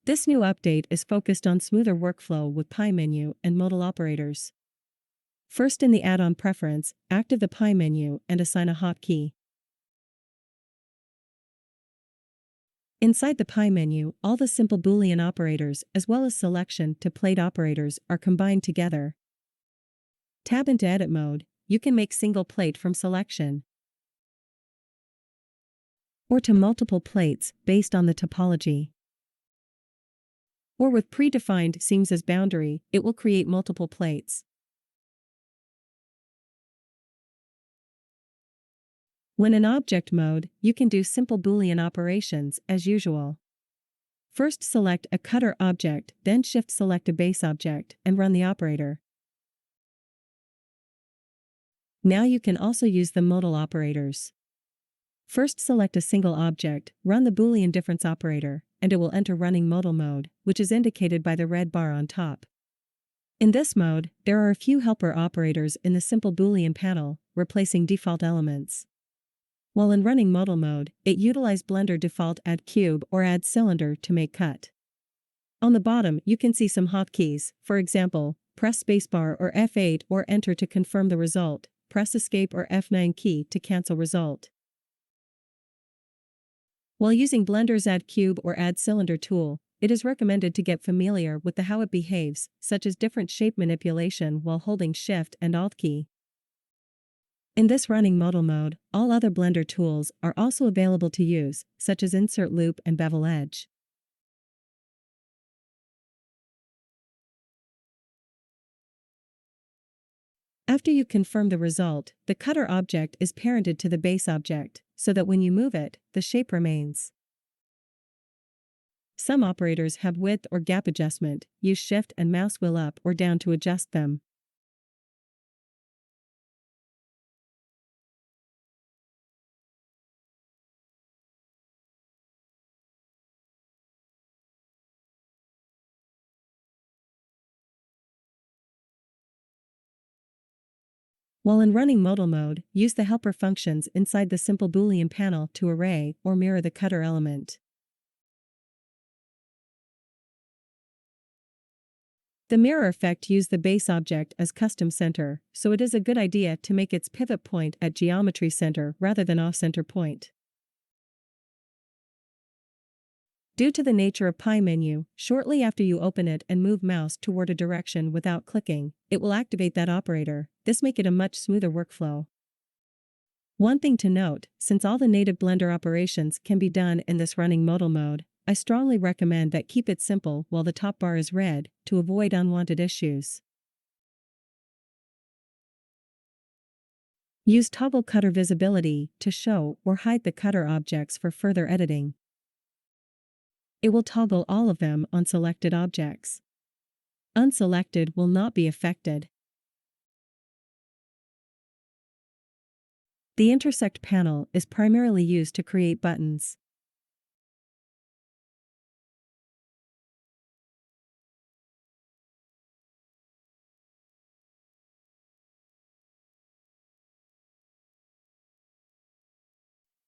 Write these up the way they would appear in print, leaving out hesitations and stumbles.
This new update is focused on smoother workflow with Pie menu and modal operators. First, in the add-on preference, activate the Pie menu and assign a hotkey. Inside the Pie menu, all the simple Boolean operators as well as selection to plate operators are combined together. Tab into Edit mode, you can make single plate from selection or to multiple plates based on the topology. Or with predefined seams as boundary, it will create multiple plates. When in object mode, you can do simple Boolean operations as usual. First select a cutter object, then shift select a base object and run the operator. Now you can also use the modal operators. First select a single object, run the Boolean difference operator, and it will enter running modal mode, which is indicated by the red bar on top. In this mode, there are a few helper operators in the simple Boolean panel, replacing default elements. While in running modal mode, it utilizes Blender default add cube or add cylinder to make cut. On the bottom, you can see some hotkeys, for example, press spacebar or F8 or enter to confirm the result, press escape or F9 key to cancel result. While using Blender's Add Cube or Add Cylinder tool, it is recommended to get familiar with how it behaves, such as different shape manipulation while holding Shift and Alt key. In this running modal mode, all other Blender tools are also available to use, such as Insert Loop and Bevel Edge. After you confirm the result, the cutter object is parented to the base object, so that when you move it, the shape remains. Some operators have width or gap adjustment, use Shift and mouse wheel up or down to adjust them. While in running modal mode, use the helper functions inside the simple Boolean panel to array or mirror the cutter element. The mirror effect uses the base object as custom center, so it is a good idea to make its pivot point at geometry center rather than off-center point. Due to the nature of Pie menu, shortly after you open it and move mouse toward a direction without clicking, it will activate that operator. This makes it a much smoother workflow. One thing to note, since all the native Blender operations can be done in this running modal mode, I strongly recommend that keep it simple while the top bar is red, to avoid unwanted issues. Use Toggle Cutter Visibility to show or hide the cutter objects for further editing. It will toggle all of them on selected objects. Unselected will not be affected. The Intersect panel is primarily used to create buttons.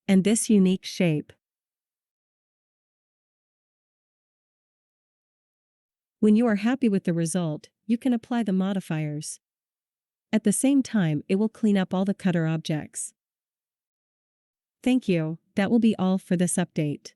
And this unique shape. When you are happy with the result, you can apply the modifiers. At the same time, it will clean up all the cutter objects. Thank you, that will be all for this update.